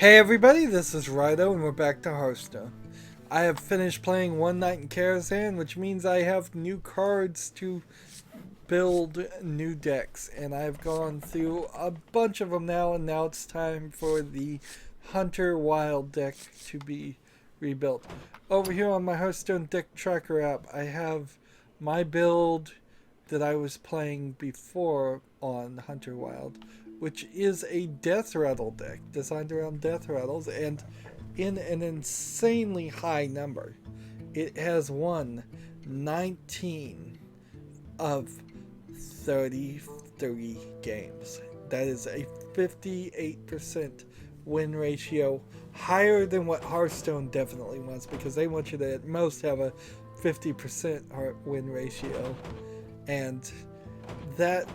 Hey everybody, this is Rydo and we're back to Hearthstone. I have finished playing One Night in Karazhan, which means I have new cards to build new decks. And I've gone through a bunch of them now, and now it's time for the Hunter Wild deck to be rebuilt. Over here on my Hearthstone deck tracker app, I have my build that I was playing before on Hunter Wild, which is a death rattle deck designed around death rattles and in an insanely high number. It has won 19 of 33 games. That is a 58% win ratio, higher than what Hearthstone definitely wants, because they want you to at most have a 50% win ratio. And that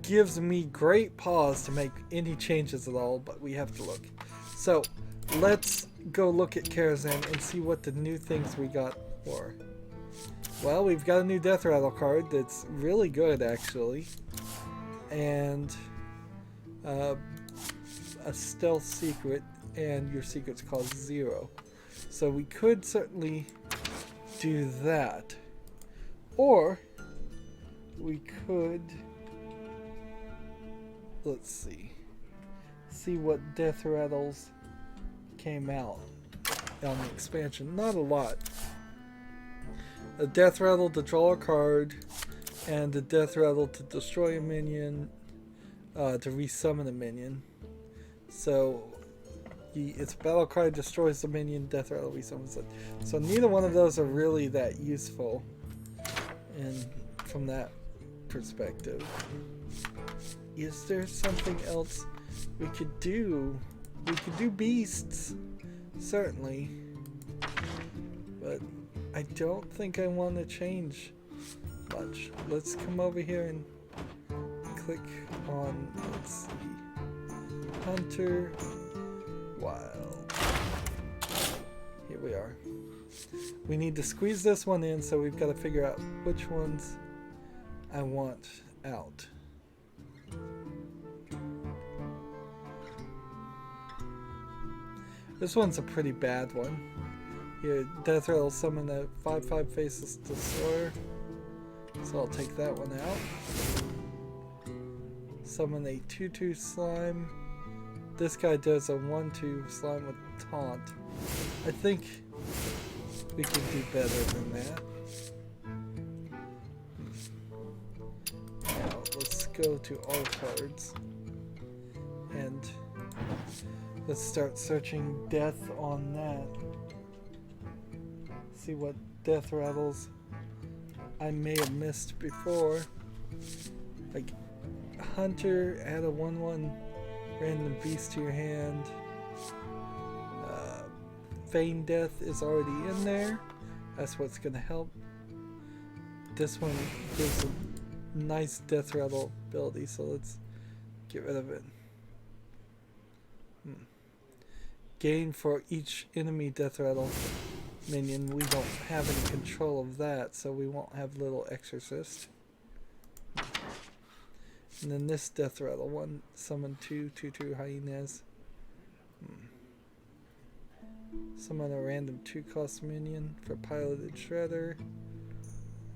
gives me great pause to make any changes at all, but we have to look. So let's go look at Karazhan and see what the new things we got were. Well, we've got a new Death Rattle card that's really good actually, and a stealth secret, and your secret's called 0. So we could certainly do that, or we could, let's see what death rattles came out on the expansion. Not a lot. A death rattle to draw a card, and a death rattle to destroy a minion, to resummon a minion. So it's a battle card, destroys the minion, death rattle resummons it. So neither one of those are really that useful, and from that perspective. Is there something else we could do? We could do beasts, certainly, but I don't think I want to change much. Let's come over here and click on, let's see, Hunter Wild. Here we are. We need to squeeze this one in, so we've got to figure out which ones I want out. This one's a pretty bad one. Here, Death Rattle summon a 5/5 Faceless Destroyer. So I'll take that one out. Summon a 2/2 Slime. This guy does a 1/2 Slime with Taunt. I think we can do better than that. Now let's go to all cards and let's start searching death on that. See what death rattles I may have missed before. Like Hunter, add a 1/1 random beast to your hand. Feign Death is already in there. That's what's gonna help. This one gives a nice death rattle ability, so let's get rid of it. Gain for each enemy death rattle minion. We don't have any control of that, so we won't have little exorcist. And then this death rattle one, summon 2/2 hyenas. Summon a random 2-cost minion for piloted shredder.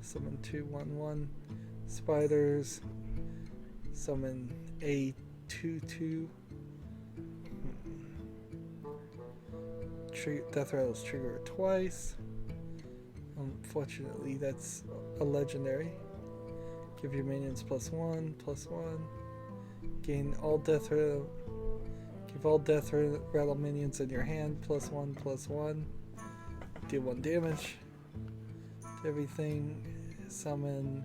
Summon 2/1/1 spiders. Summon a 2/2. Death rattles trigger it twice. Unfortunately, that's a legendary. Give your minions +1/+1. Gain all death rattle. Give all death rattle minions in your hand +1/+1. Deal 1 damage to everything. Summon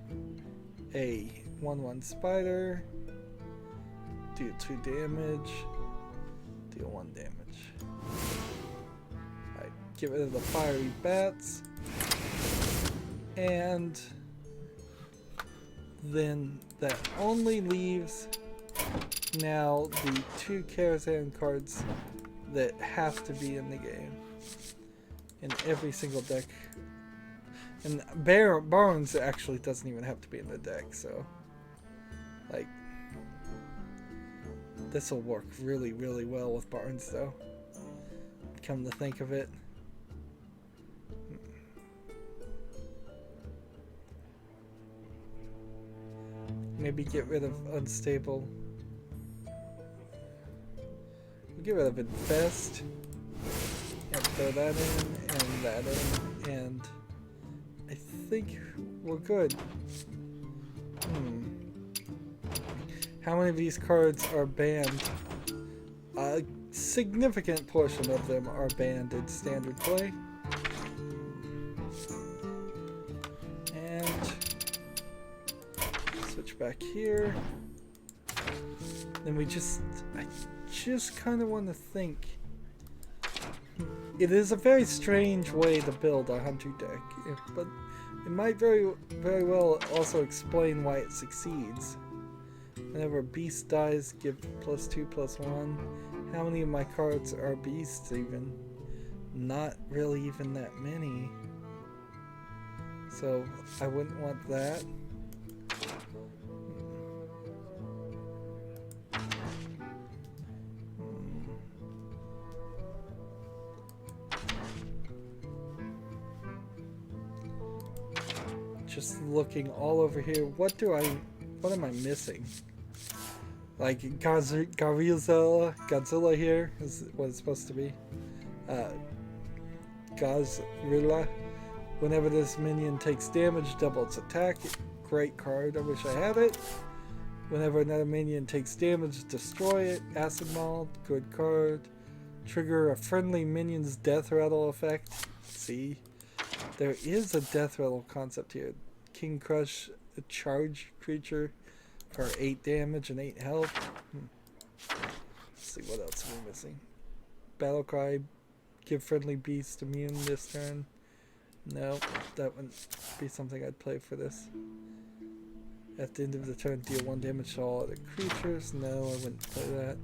a 1/1 spider. Deal 2 damage. Deal 1 damage. Get rid of the fiery bats, and then that only leaves now the 2 Karazhan cards that have to be in the game in every single deck. And Barons actually doesn't even have to be in the deck, so like This will work really, really well with barns, though. Come to think of it. Maybe get rid of unstable. We'll get rid of infest. And throw that in, and that in, and I think we're good. How many of these cards are banned? A significant portion of them are banned in standard play. And switch back here. Then I just kind of want to think. It is a very strange way to build a hunter deck, but it might very well also explain why it succeeds. Whenever a beast dies, give +2/+1. How many of my cards are beasts even? Not really even that many. So I wouldn't want that. Just looking all over here, what am I missing? Like Godzilla here is what it's supposed to be. Godzilla. Whenever this minion takes damage, double its attack. Great card, I wish I had it. Whenever another minion takes damage, destroy it. Acid Maul, good card. Trigger a friendly minion's death rattle effect. See? There is a death rattle concept here. King Crush, a charge creature for 8 damage and 8 health. Let's see what else we're missing. Battle Cry, give friendly beast immune this turn. No, that wouldn't be something I'd play for this. At the end of the turn, deal 1 damage to all other creatures. No, I wouldn't play that.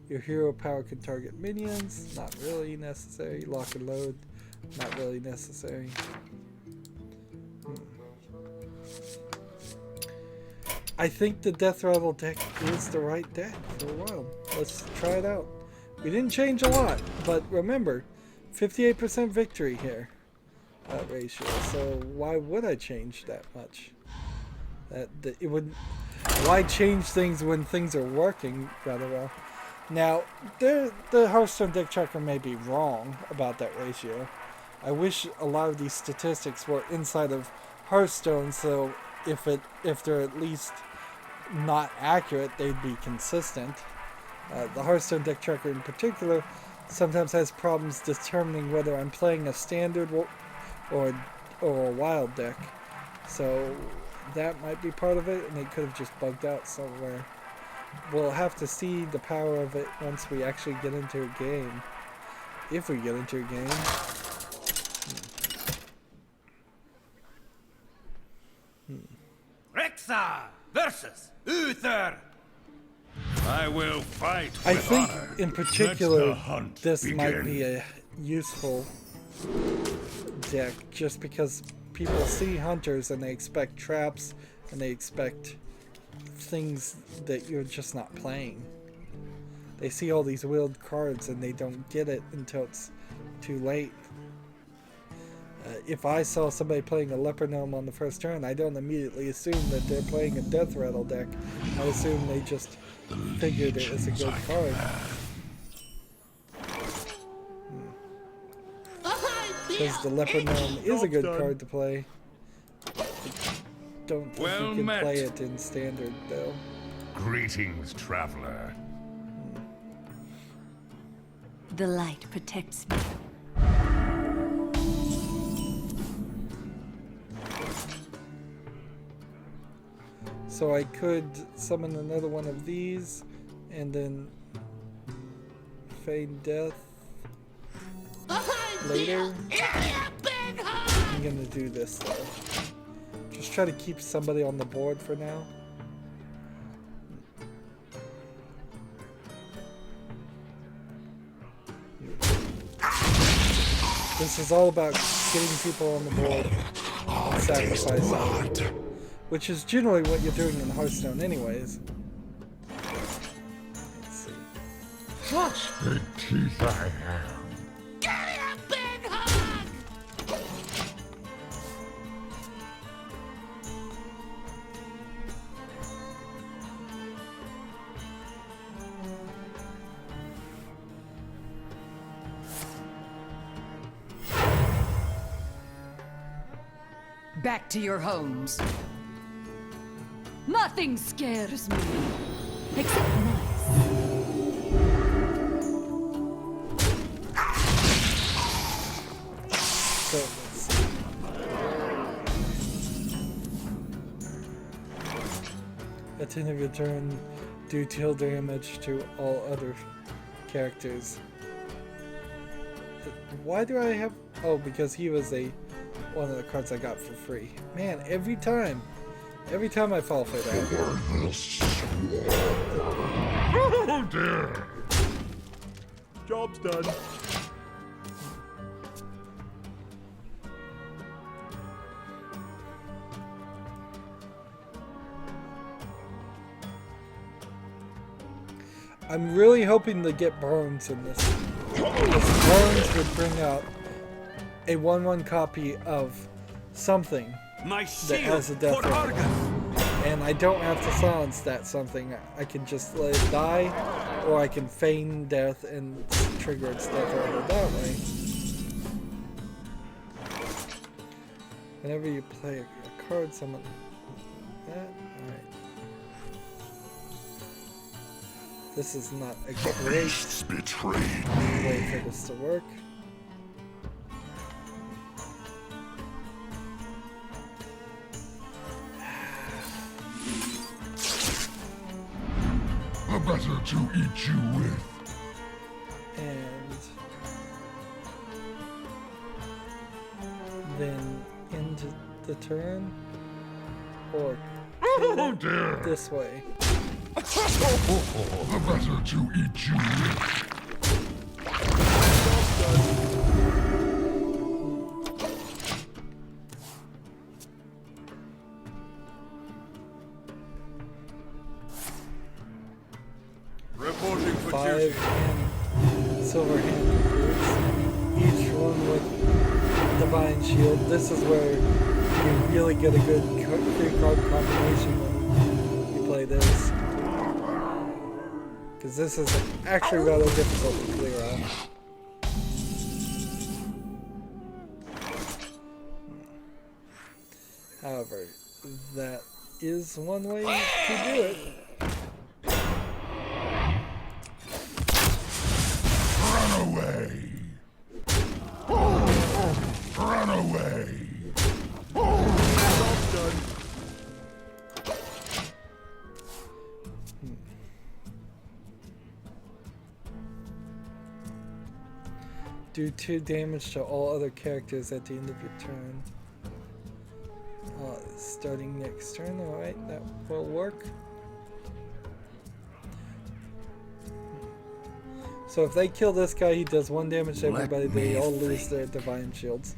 Your hero power can target minions. Not really necessary. Lock and load. Not really necessary. I think the Death Rattle deck is the right deck for a while. Let's try it out. We didn't change a lot, but remember, 58% victory here ratio. So why would I change that much? It would. Why change things when things are working rather well? Now, the Hearthstone deck tracker may be wrong about that ratio. I wish a lot of these statistics were inside of Hearthstone, so if they're at least not accurate, they'd be consistent. The Hearthstone deck tracker in particular sometimes has problems determining whether I'm playing a standard or a wild deck. So that might be part of it, and it could have just bugged out somewhere. We'll have to see the power of it once we actually get into a game. If we get into a game. Rexa versus Uther. I will fight with I think honor. in particular this begin. might be a useful deck just because people see hunters and they expect traps and they expect things that you're just not playing. They see all these wheeled cards and they don't get it until it's too late. If I saw somebody playing a Leper Gnome on the first turn, I don't immediately assume that they're playing a Death Rattle deck. I assume they just figured it was a good card. Because the Leper Gnome is a good card to play. I don't think you can play it in standard, though. Greetings, traveler. The light protects me. So I could summon another one of these and then feign death later. I'm gonna do this though. Just try to keep somebody on the board for now. This is all about getting people on the board and sacrificing. Which is generally what you're doing in Hearthstone anyways. Let's see. Such big teeth I have. Back to your homes. Nothing scares me. Except mice. So let's see. At the end of your turn, do deal damage to all other characters. Why do I have... Oh, because he was one of the cards I got for free. Man, every time I fall for that. Oh dear! Job's done. I'm really hoping to get Burns in this. Because Burns would bring out a 1/1 copy of something My that shield has a death for rattle. Argus! And I don't have to silence that something. I can just let it die, or I can feign death and trigger its death rattle that way. Whenever you play a card, summon that. Alright. This is not a great way for this to work. Better to eat you with. And then into the turn, or Oh dear! this way. The better to eat you with. Reporting for 5 duty. and silver hand recruits, each one with divine shield. This is where you really get a good 3-card combination when you play this. Because this is actually rather difficult to clear out. However, that is one way to do it. Run away! Run away! Job's done. Do 2 damage to all other characters at the end of your turn. Starting next turn, alright, that will work. So if they kill this guy, he does 1 damage to everybody, they all lose their divine shields.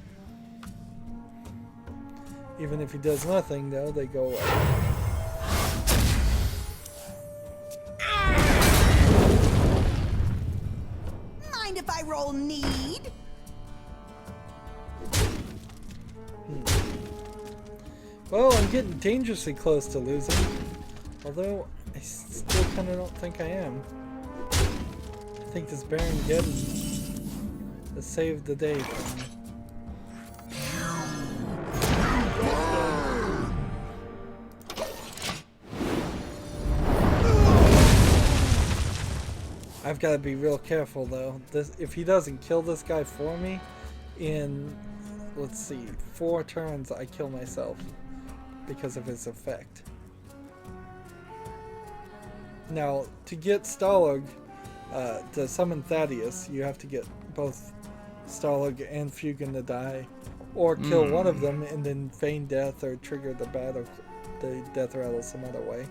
Even if he does nothing, though, they go away. Mind if I roll need? Well, I'm getting dangerously close to losing. Although, I still kind of don't think I am. I think this Baron Geddon has saved the day for me. I've got to be real careful though. If he doesn't kill this guy for me, in, let's see, 4 turns I kill myself because of his effect. Now, to get Stalag, to summon Thaddeus, you have to get both Stalag and Fugan to die, or kill one of them and then feign death or trigger the death rattle some other way.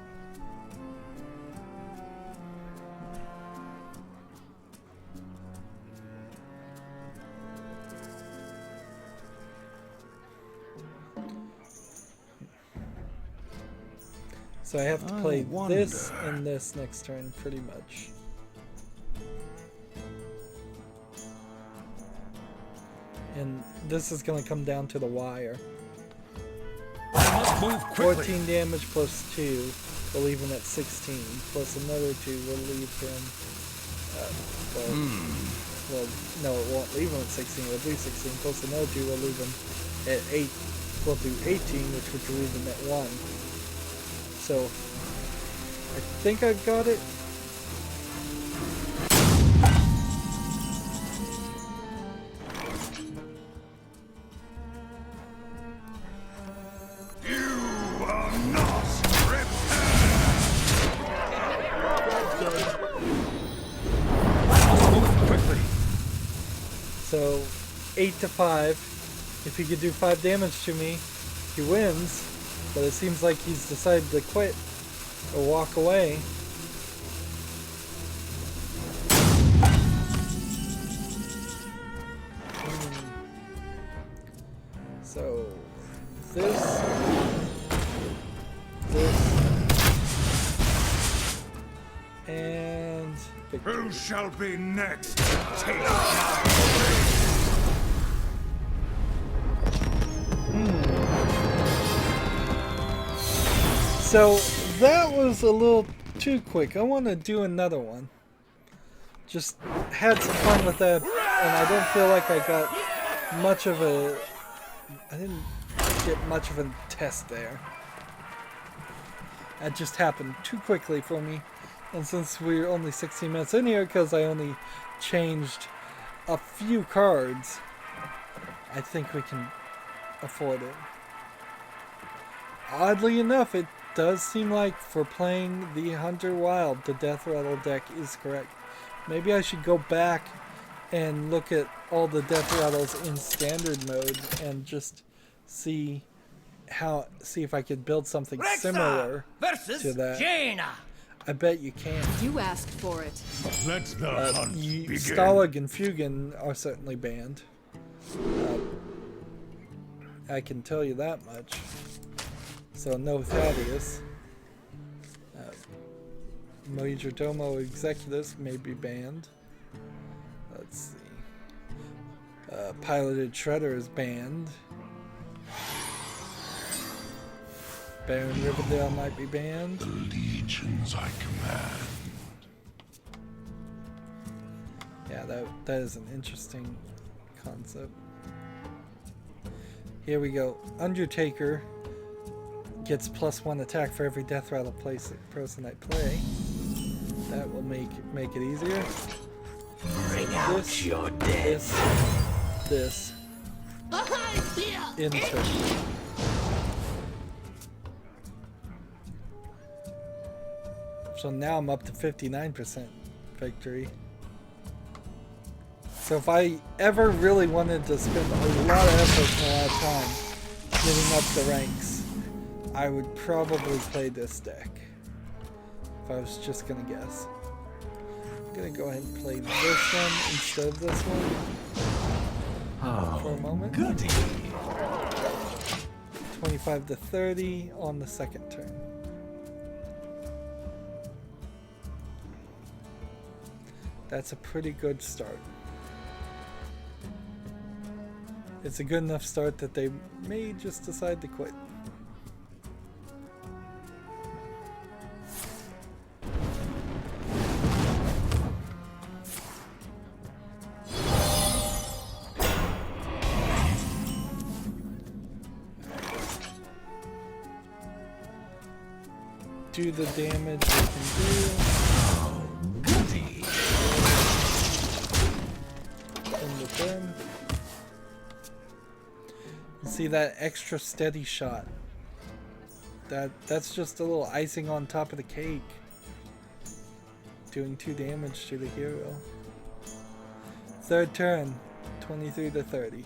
So I have to play this and this next turn, pretty much. And this is going to come down to the wire. I must move quickly. 14 damage plus 2 will leave him at 16. Plus another 2 will leave him... well, no, it won't leave him at 16. It'll do 16. Plus another 2 will leave him at 8. We'll do 18, which would leave him at 1. So, I think I've got it. So, 8 to 5. If he could do 5 damage to me, he wins. But it seems like he's decided to quit or walk away. So, this, and Who shall be next? Take So that was a little too quick. I want to do another one. Just had some fun with that, and I don't feel like I got much of a... I didn't get much of a test there. That just happened too quickly for me. And since we're only 16 minutes in here, because I only changed a few cards, I think we can afford it. Oddly enough, it does seem like for playing the Hunter Wild, the Death Rattle deck is correct. Maybe I should go back and look at all the Death Rattles in standard mode and just see if I could build something similar to that. Jaina. I bet you can. You asked for it. Let the hunt begin. Stalag and Fugan are certainly banned. I can tell you that much. So no Thaddeus. Majordomo Executus may be banned. Let's see. Piloted Shredder is banned. Baron Riverdale might be banned. The legions I command. Yeah, that is an interesting concept. Here we go. Undertaker gets +1 attack for every Death Rattle person I play. That will make it easier. Bring out your dead. This. Enter. So now I'm up to 59% victory. So if I ever really wanted to spend a lot of effort and a lot of time getting up the ranks, I would probably play this deck. If I was just gonna guess. I'm gonna go ahead and play this one instead of this one. For a moment. Goody. 25 to 30 on the second turn. That's a pretty good start. It's a good enough start that they may just decide to quit. Do the damage we can do. Goody. In the turn. See that extra steady shot. That's just a little icing on top of the cake. Doing 2 damage to the hero. Third turn, 23 to 30.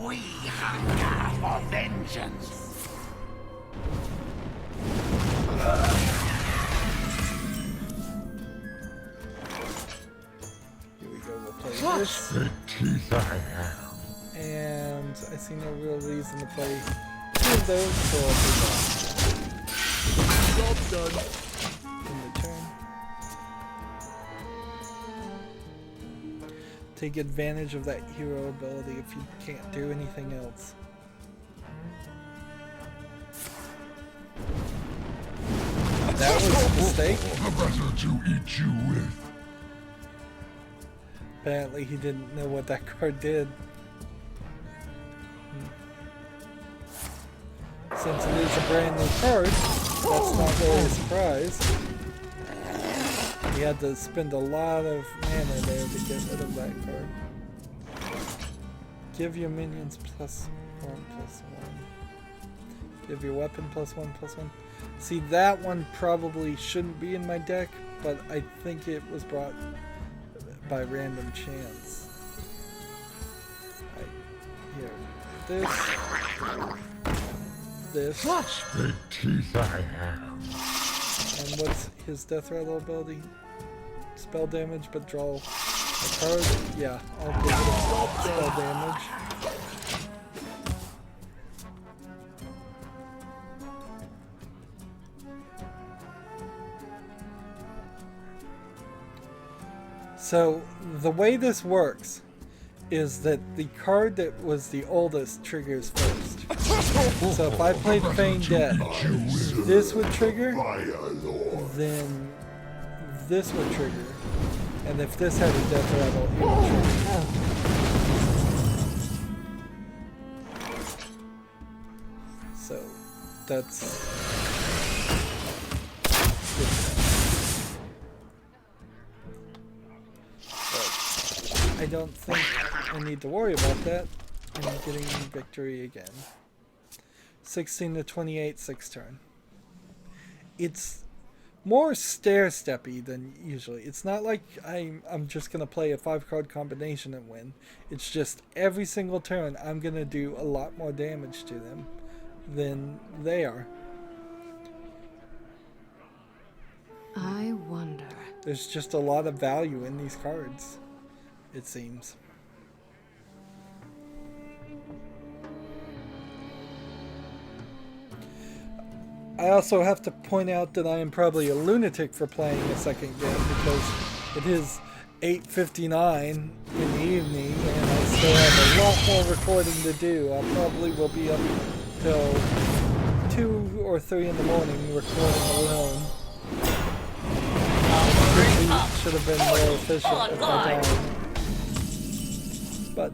We hunger for vengeance. Here we go, we'll play this. The teeth I have. And I see no real reason to play 2 of those, so I'll do that. Job's done. In the turn. take advantage of that hero ability if you can't do anything else. That was a mistake. The better to eat you with. Apparently he didn't know what that card did. Since it is a brand new card, that's not really a surprise. He had to spend a lot of mana there to get rid of that card. Give your minions +1/+1. Give your weapon +1/+1. See, that one probably shouldn't be in my deck, but I think it was brought by random chance. Here, this. Such big teeth I have. And what's his Death Rattle ability? Spell damage, but draw a card? Yeah, I'll give it spell damage. So, the way this works is that the card that was the oldest triggers first. So if I played Feigned Death, this would trigger, then this would trigger, and if this had a Death Rattle, it would trigger. So that's but I don't think I need to worry about that. I'm getting victory again. 16 to 28, 6 turn. It's more stair-steppy than usually. It's not like I'm just gonna play a 5-card combination and win. It's just every single turn I'm gonna do a lot more damage to them than they are. I wonder. There's just a lot of value in these cards, it seems. I also have to point out that I am probably a lunatic for playing a second game because it is 8:59 in the evening and I still have a lot more recording to do. I probably will be up till 2 or 3 in the morning recording alone. Should have been more efficient with my time. But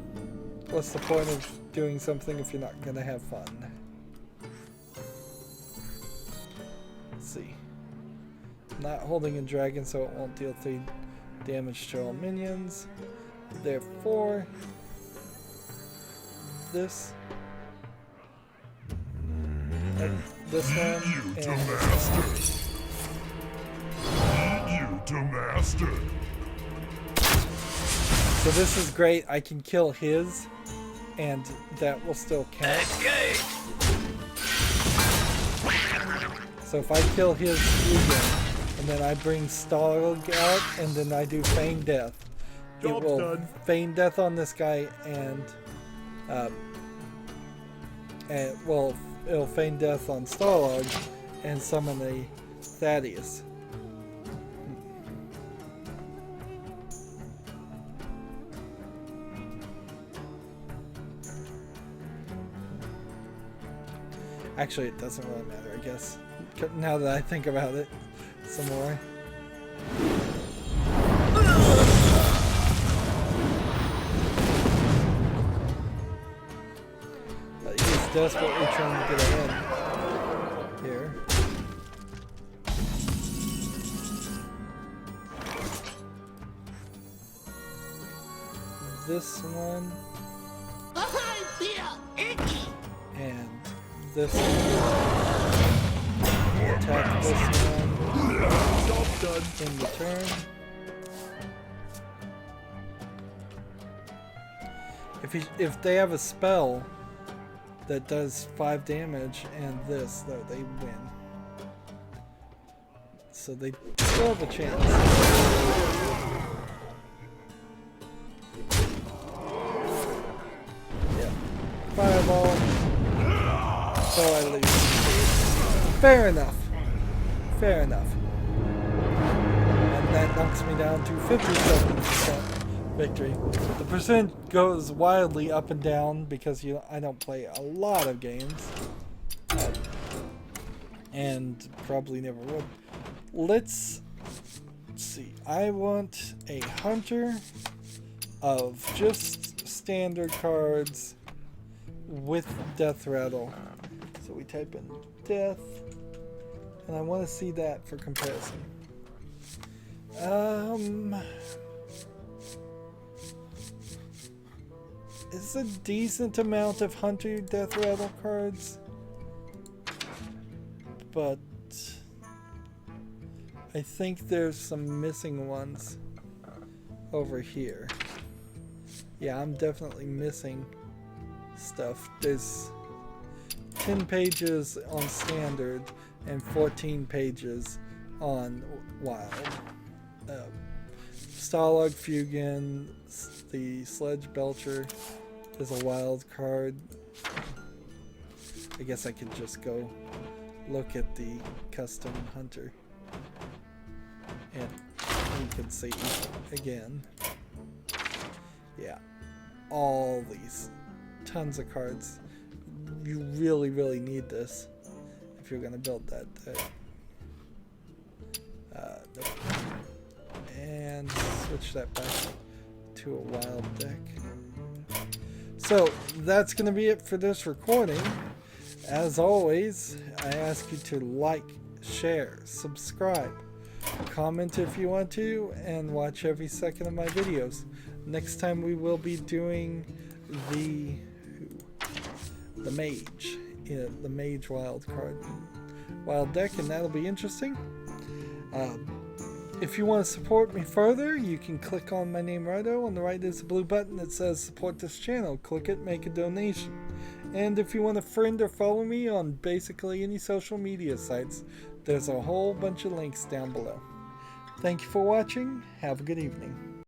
what's the point of doing something if you're not going to have fun? See. I'm not holding a dragon, so it won't deal 3 damage to all minions. Therefore, this one, and this one. You to master. So this is great. I can kill his, and that will still count. So if I kill his again, and then I bring Starlog out, and then I do Feign Death, it will Feign Death on this guy, and well, it'll Feign Death on Starlog, and summon a Thaddeus. Actually, it doesn't really matter, I guess. Now that I think about it some more. He's desperately trying to get ahead here. This one. I feel icky. And this one. Attack this one in return. If they have a spell that does 5 damage and this, though, they win. So they still have a chance. Yeah. Fireball. So I lose. Fair enough. Fair enough. And that knocks me down to 57%. victory. The percent goes wildly up and down because I don't play a lot of games, and probably never would. Let's see. I want a hunter of just standard cards with death rattle. So we type in death, and I want to see that for comparison. It's a decent amount of hunter death rattle cards, but I think there's some missing ones over here. Yeah, I'm definitely missing stuff. There's 10 pages on standard and 14 pages on wild. Stalag Fugan, the Sledge Belcher is a wild card. I guess I could just go look at the custom hunter and you can see again. Yeah, all these tons of cards. You really need this if you're gonna build that deck. Nope. And switch that back to a wild deck. So that's gonna be it for this recording. As always, I ask you to like, share, subscribe, comment if you want to, and watch every second of my videos. Next time we will be doing the mage, the mage wild deck, and that'll be interesting. If you want to support me further, you can click on my name Rydo. On the right is a blue button that says support this channel. Click it, make a donation. And if you want to friend or follow me on basically any social media sites, there's a whole bunch of links down below. Thank you for watching. Have a good evening.